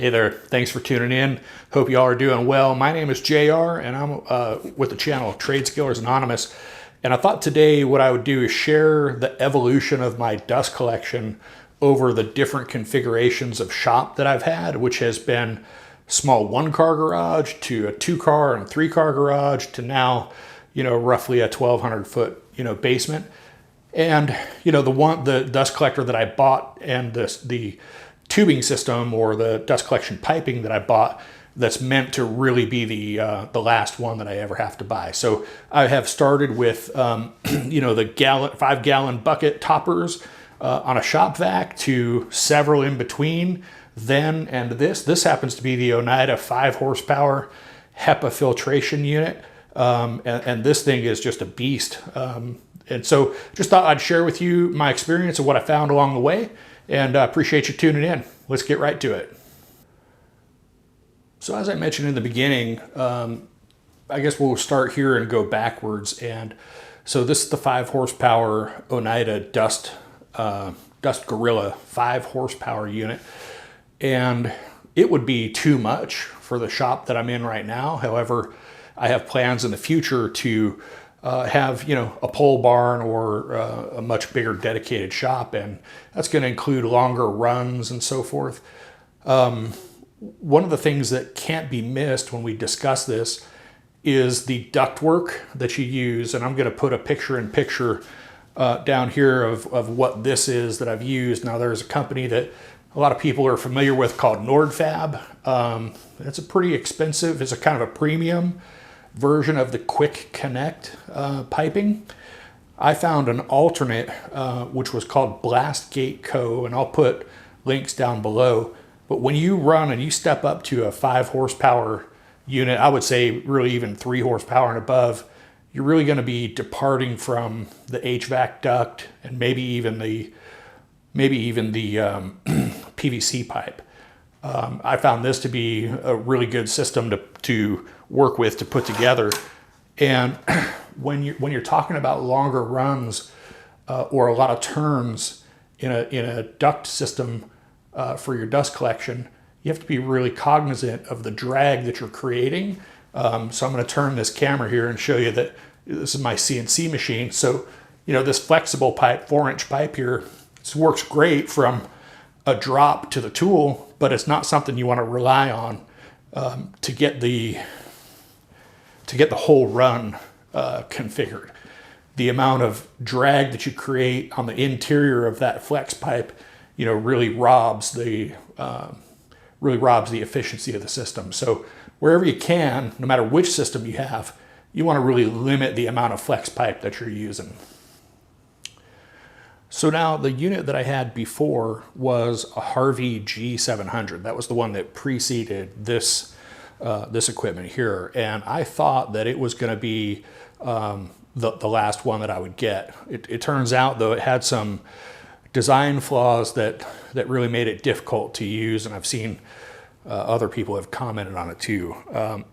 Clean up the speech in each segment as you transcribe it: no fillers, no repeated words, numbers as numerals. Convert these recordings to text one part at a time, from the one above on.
Hey there, thanks for tuning in. Hope y'all are doing well. My name is JR and I'm with the channel Trade Skillers Anonymous. And I thought today what I would do is share the evolution of my dust collection over the different configurations of shop that I've had, which has been small 1-car garage to a 2-car and 3-car garage to now, roughly a 1,200 foot, basement. And, the dust collector that I bought and the tubing system or the dust collection piping that I bought that's meant to really be the last one that I ever have to buy. So I have started with, the 5-gallon bucket toppers on a shop vac to several in between then and this. This happens to be the Onida 5 horsepower HEPA filtration unit. And this thing is just a beast. And so just thought I'd share with you my experience and what I found along the way. And appreciate you tuning in. Let's get right to it. So as I mentioned in the beginning, I guess we'll start here and go backwards. And so this is the 5 horsepower Onida Dust Gorilla 5 horsepower unit. And it would be too much for the shop that I'm in right now. However, I have plans in the future to have a pole barn or a much bigger dedicated shop, and that's going to include longer runs and so forth. One of the things that can't be missed when we discuss this is the ductwork that you use, and I'm going to put a picture-in-picture down here of what this is that I've used. Now there's a company that a lot of people are familiar with called Nordfab. It's a pretty expensive, it's a kind of a premium version of the Quick Connect piping. I found an alternate which was called Blastgate Co, and I'll put links down below. But when you run and you step up to a 5 horsepower unit, I would say really even 3 horsepower and above, you're really going to be departing from the HVAC duct and maybe even the PVC pipe. I found this to be a really good system to work with, to put together. And when you're talking about longer runs or a lot of turns in a duct system for your dust collection, you have to be really cognizant of the drag that you're creating. So I'm going to turn this camera here and show you that this is my CNC machine. So, this flexible pipe, 4-inch pipe here, this works great from a drop to the tool, but it's not something you want to rely on to get the whole run configured. The amount of drag that you create on the interior of that flex pipe, really robs the efficiency of the system. So wherever you can, no matter which system you have, you want to really limit the amount of flex pipe that you're using. So now the unit that I had before was a Harvey G700. That was the one that preceded this equipment here. And I thought that it was going to be the last one that I would get. It turns out, though, it had some design flaws that really made it difficult to use. And I've seen other people have commented on it too.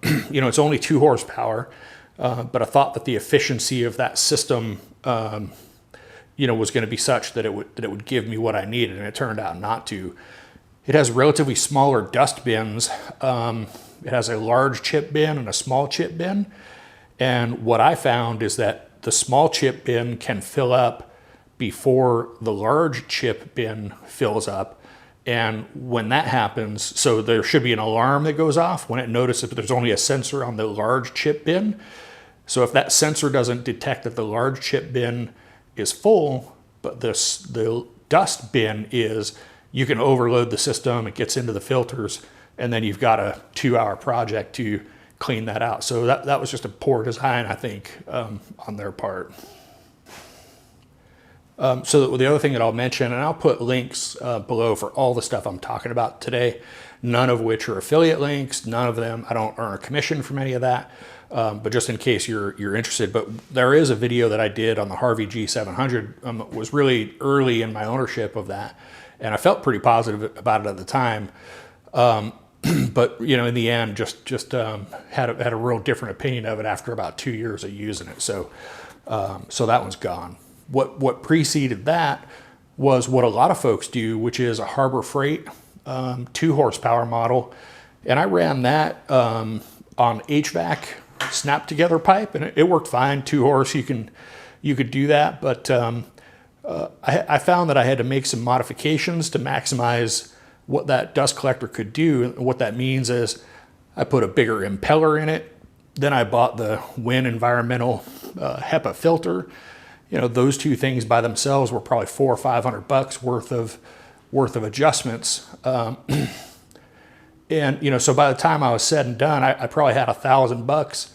It's only 2 horsepower, but I thought that the efficiency of that system was going to be such that it would give me what I needed, and it turned out not to. It has relatively smaller dust bins. It has a large chip bin and a small chip bin. And what I found is that the small chip bin can fill up before the large chip bin fills up. And when that happens, so there should be an alarm that goes off when it notices that there's only a sensor on the large chip bin. So if that sensor doesn't detect that the large chip bin is full, but the dust bin is, you can overload the system, it gets into the filters, and then you've got a 2-hour project to clean that out. So that was just a poor design, I think, on their part. So the other thing that I'll mention, and I'll put links below for all the stuff I'm talking about today, none of which are affiliate links, none of them, I don't earn a commission from any of that. But just in case you're interested, but there is a video that I did on the Harvey G700. Was really early in my ownership of that, and I felt pretty positive about it at the time. But in the end, just had a real different opinion of it after about 2 years of using it. So that one's gone. What preceded that was what a lot of folks do, which is a Harbor Freight 2 horsepower model, and I ran that on HVAC snap together pipe, and it worked fine. 2 horse, you could do that, but I found that I had to make some modifications to maximize what that dust collector could do. And what that means is I put a bigger impeller in it. Then I bought the Win Environmental HEPA filter. You know, those 2 things by themselves were probably $400 or $500 worth of adjustments. And, you know, so by the time I was said and done, I probably had $1,000,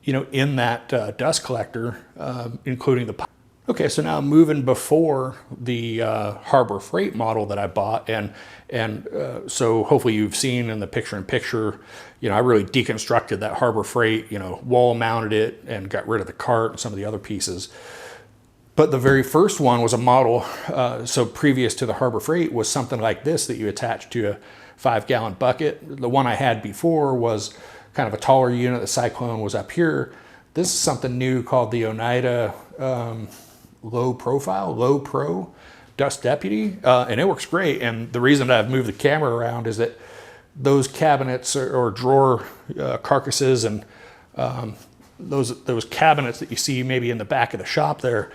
you know, in that dust collector, including the pipe. Okay, so now moving before the Harbor Freight model that I bought, and so hopefully you've seen in the picture-in-picture, you know, I really deconstructed that Harbor Freight, you know, wall mounted it and got rid of the cart and some of the other pieces. But the very first one was a model, so previous to the Harbor Freight was something like this that you attach to a 5-gallon bucket. The one I had before was kind of a taller unit. The Cyclone was up here. This is something new called the Onida Low Pro Dust Deputy, and it works great. And the reason that I've moved the camera around is that those cabinets or drawer carcasses and those cabinets that you see maybe in the back of the shop there,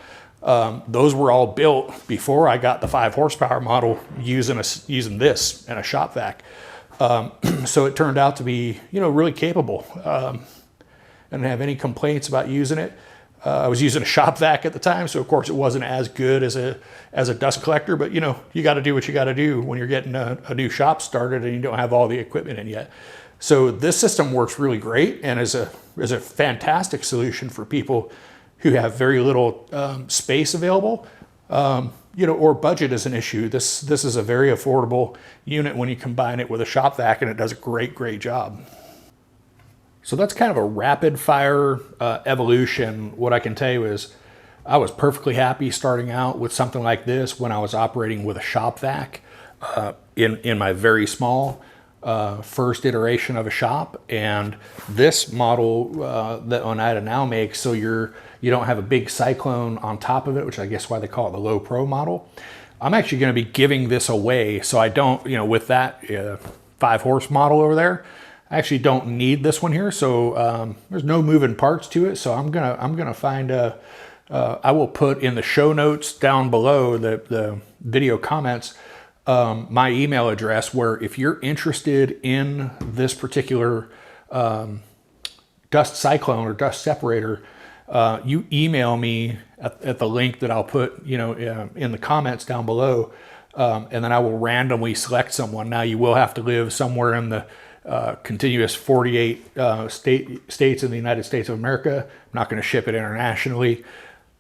those were all built before I got the 5 horsepower model using this and a shop vac. So it turned out to be, you know, really capable. I didn't have any complaints about using it. I was using a shop vac at the time, so of course it wasn't as good as a dust collector, but you know, you got to do what you got to do when you're getting a new shop started and you don't have all the equipment in yet. So this system works really great and is a fantastic solution for people who have very little space available, you know, or budget is an issue. This is a very affordable unit when you combine it with a shop vac, and it does a great job. So that's kind of a rapid fire evolution. What I can tell you is I was perfectly happy starting out with something like this when I was operating with a shop vac in my very small first iteration of a shop. And this model that Onida now makes, so you don't have a big Cyclone on top of it, which I guess why they call it the Low Pro model. I'm actually going to be giving this away, so I don't, you know, with that 5 horse model over there, I actually don't need this one here. So there's no moving parts to it. So I'm gonna find I will put in the show notes down below the video comments my email address, where if you're interested in this particular dust cyclone or dust separator, you email me at the link that I'll put, you know, in the comments down below, and then I will randomly select someone. Now you will have to live somewhere in the contiguous 48 states in the United States of America. I'm not going to ship it internationally,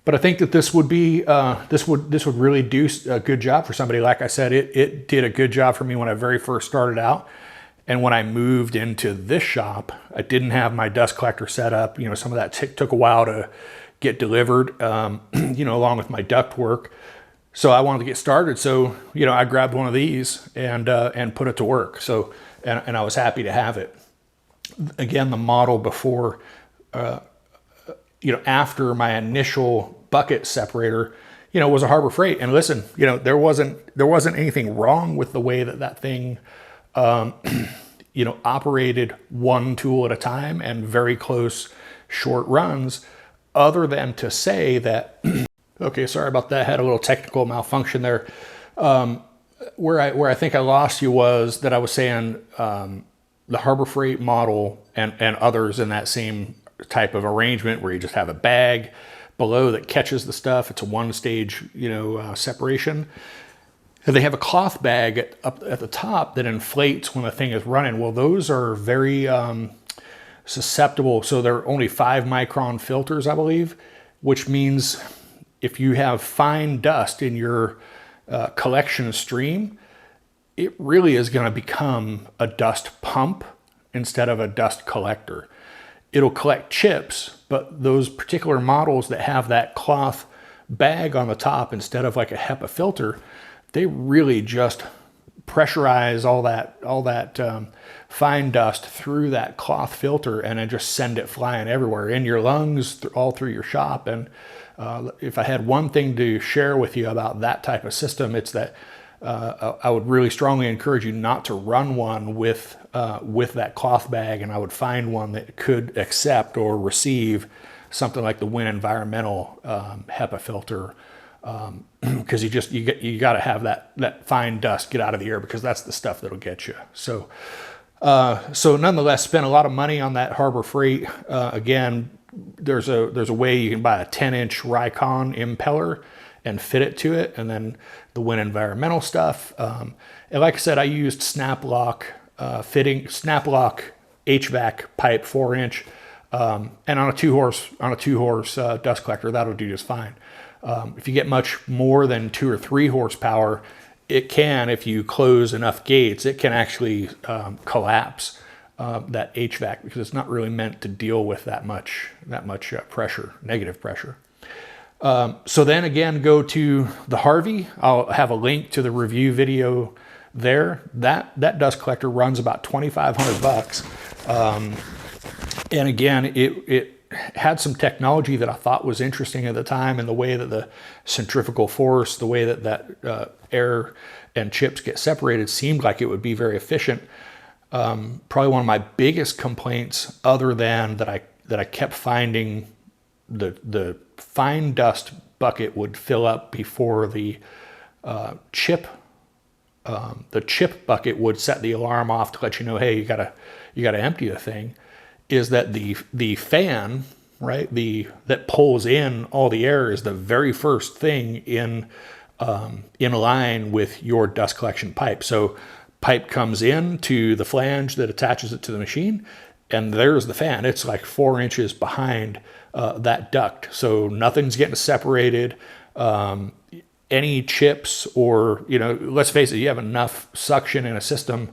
but I think that this would be this would really do a good job for somebody. Like I said, it did a good job for me when I very first started out. And when I moved into this shop, I didn't have my dust collector set up. You know, some of that took a while to get delivered, you know, along with my duct work. So I wanted to get started. So, you know, I grabbed one of these and put it to work. So, and I was happy to have it. Again, the model before, you know, after my initial bucket separator, you know, was a Harbor Freight. And listen, you know, there wasn't anything wrong with the way that thing, you know, operated one tool at a time and very close short runs, other than to say that, okay, sorry about that. Had a little technical malfunction there. Where I think I lost you was that I was saying the Harbor Freight model and others in that same type of arrangement where you just have a bag below that catches the stuff. It's a one-stage, you know, separation. And they have a cloth bag up at the top that inflates when the thing is running. Well, those are very susceptible. So they're only 5 micron filters, I believe, which means if you have fine dust in your collection stream, it really is going to become a dust pump instead of a dust collector. It'll collect chips, but those particular models that have that cloth bag on the top instead of like a HEPA filter, they really just pressurize all that fine dust through that cloth filter and then just send it flying everywhere in your lungs, all through your shop. And if I had one thing to share with you about that type of system, it's that I would really strongly encourage you not to run one with that cloth bag, and I would find one that could accept or receive something like the Win Environmental HEPA filter, because you got to have that fine dust get out of the air, because that's the stuff that'll get you. So nonetheless, spent a lot of money on that Harbor Freight. Again, there's a way you can buy a 10-inch Raycon impeller and fit it to it, and then the Win Environmental stuff. And like I said, I used Snap-Lock Snap-Lock HVAC pipe 4-inch, and on a two horse dust collector, that'll do just fine. If you get much more than 2 or 3 horsepower, it can, if you close enough gates, it can actually collapse that HVAC, because it's not really meant to deal with that much pressure, negative pressure. So then again, go to the Harvey. I'll have a link to the review video there. That dust collector runs about $2,500. And again, it had some technology that I thought was interesting at the time, and the way that the centrifugal force, the way that air and chips get separated, seemed like it would be very efficient. Probably one of my biggest complaints, other than that I kept finding the fine dust bucket would fill up before the chip bucket would set the alarm off to let you know, hey, you gotta empty the thing, is that the fan, right, that pulls in all the air, is the very first thing in line with your dust collection pipe. So pipe comes in to the flange that attaches it to the machine, and there's the fan. It's like 4 inches behind that duct, so nothing's getting separated. Any chips, or let's face it, you have enough suction in a system.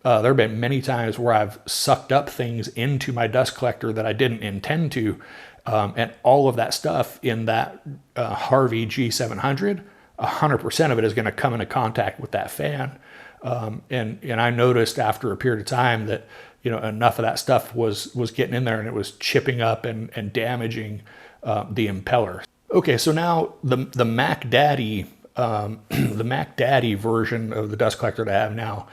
There have been many times where I've sucked up things into my dust collector that I didn't intend to, and all of that stuff in that Harvey G700, 100% of it is going to come into contact with that fan. And I noticed after a period of time that enough of that stuff was getting in there, and it was chipping up and damaging the impeller. Okay, so now the Mac Daddy version of the dust collector that I have now.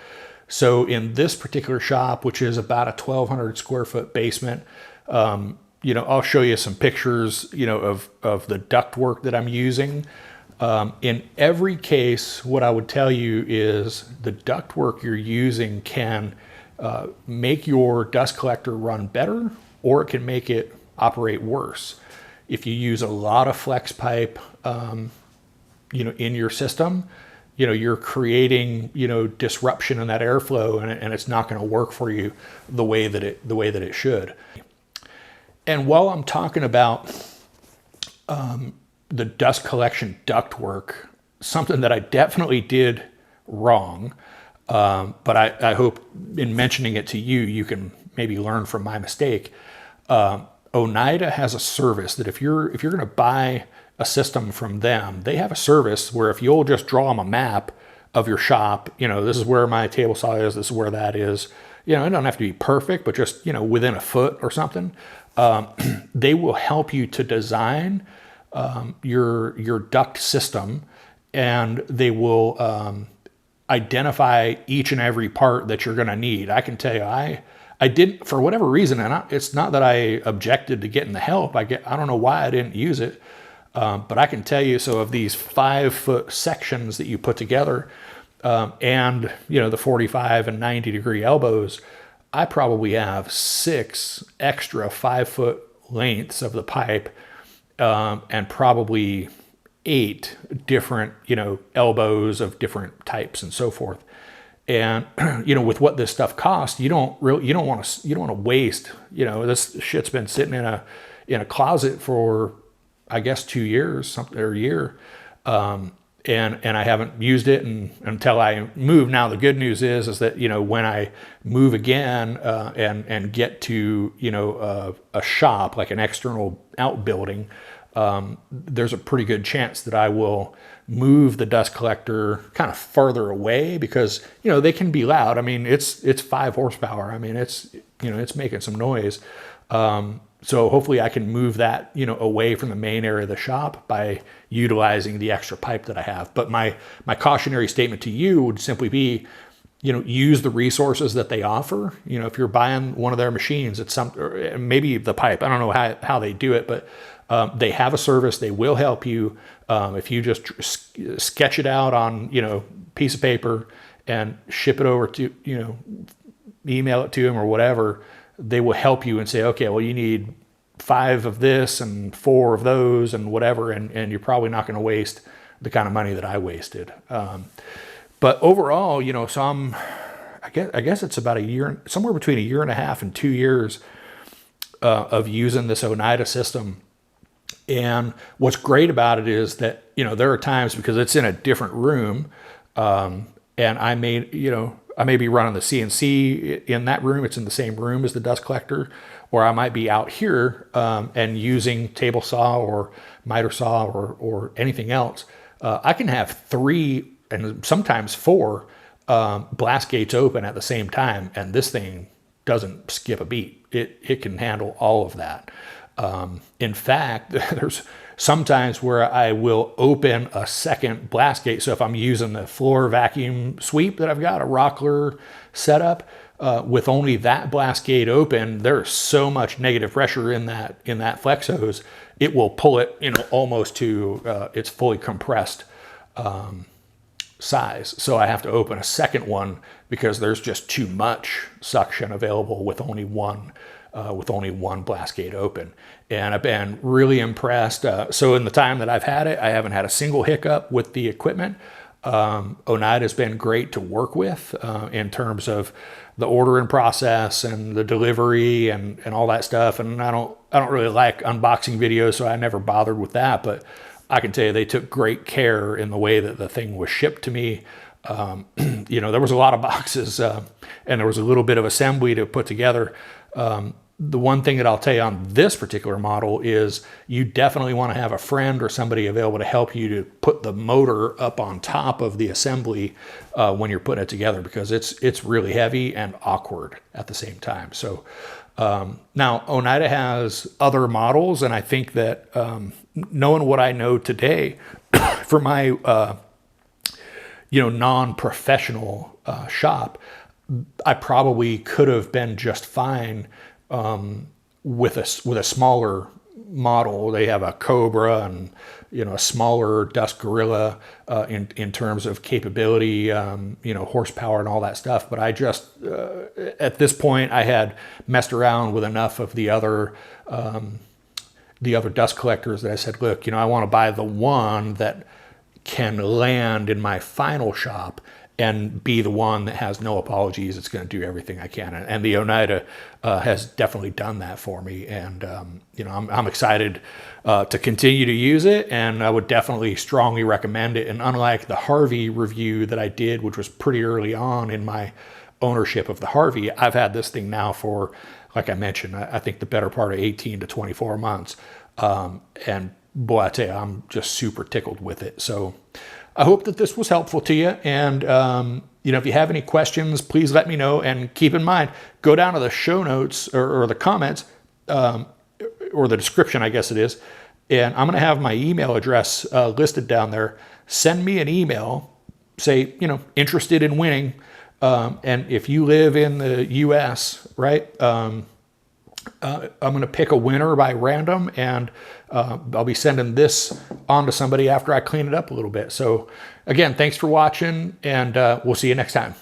So in this particular shop, which is about a 1,200 square foot basement, I'll show you some pictures, of the ductwork that I'm using. In every case, what I would tell you is the ductwork you're using can make your dust collector run better, or it can make it operate worse. If you use a lot of flex pipe, in your system, you're creating, disruption in that airflow, and it's not going to work for you the way that it should. And while I'm talking about the dust collection ductwork, something that I definitely did wrong, but I hope in mentioning it to you, you can maybe learn from my mistake. Onida has a service that if you're going to buy a system from them, they have a service where if you'll just draw them a map of your shop, this is where my table saw is, this is where that is. It don't have to be perfect, but just, within a foot or something. They will help you to design your duct system, and they will identify each and every part that you're going to need. I can tell you, I didn't, for whatever reason, and it's not that I objected to getting the help. I don't know why I didn't use it, but I can tell you, so of these 5-foot sections that you put together, and the 45 and 90 degree elbows, I probably have 6 extra 5-foot lengths of the pipe, and probably 8 different, elbows of different types and so forth. And, with what this stuff costs, you don't want to waste, this shit's been sitting in a closet for, I guess, 2 years, or a year. And I haven't used it until I move. Now, the good news is that, when I move again, and get to, a shop, like an external outbuilding, there's a pretty good chance that I will move the dust collector kind of farther away, because, they can be loud. I mean, it's 5 horsepower. I mean, it's making some noise. So hopefully I can move that, away from the main area of the shop by utilizing the extra pipe that I have. But my cautionary statement to you would simply be, use the resources that they offer. If you're buying one of their machines, it's or maybe the pipe. I don't know how they do it, but they have a service. They will help you. If you just sketch it out on, piece of paper and ship it over to, email it to them or whatever, they will help you and say, okay, well, you need 5 of this and 4 of those and whatever. And you're probably not going to waste the kind of money that I wasted. But overall, so I guess it's about a year, somewhere between 1.5 years and 2 years of using this Onida system. And what's great about it is that, there are times, because it's in a different room, and I may be running the CNC in that room. It's in the same room as the dust collector, or I might be out here and using table saw or miter saw or anything else. I can have 3 and sometimes 4 blast gates open at the same time, and this thing doesn't skip a beat. It can handle all of that. In fact, there's sometimes where I will open a second blast gate. So if I'm using the floor vacuum sweep that I've got, a Rockler setup, with only that blast gate open, there's so much negative pressure in that flex hose, it will pull it, almost to its fully compressed size. So I have to open a second one because there's just too much suction available with only one blast gate open. And I've been really impressed. So in the time that I've had it, I haven't had a single hiccup with the equipment. Onida has been great to work with in terms of the ordering process and the delivery and all that stuff. And I don't really like unboxing videos, so I never bothered with that. But I can tell you they took great care in the way that the thing was shipped to me. There was a lot of boxes and there was a little bit of assembly to put together. The one thing that I'll tell you on this particular model is you definitely want to have a friend or somebody available to help you to put the motor up on top of the assembly when you're putting it together, because it's really heavy and awkward at the same time. So now Onida has other models, and I think that knowing what I know today for my non-professional shop, I probably could have been just fine with a smaller model. They have a Cobra and a smaller Dust Gorilla in terms of capability, horsepower and all that stuff. But I just at this point I had messed around with enough of the other dust collectors that I said, look, I want to buy the one that can land in my final shop and be the one that has no apologies. It's going to do everything I can. And the Onida has definitely done that for me. And, I'm excited to continue to use it. And I would definitely strongly recommend it. And unlike the Harvey review that I did, which was pretty early on in my ownership of the Harvey, I've had this thing now for, like I mentioned, I think the better part of 18 to 24 months. And boy, I tell you, I'm just super tickled with it. So I hope that this was helpful to you. And, if you have any questions, please let me know. And keep in mind, go down to the show notes or the comments or the description, I guess it is. And I'm going to have my email address listed down there. Send me an email, say, interested in winning. And if you live in the US, right, I'm going to pick a winner by random, and I'll be sending this on to somebody after I clean it up a little bit. So again, thanks for watching, and we'll see you next time.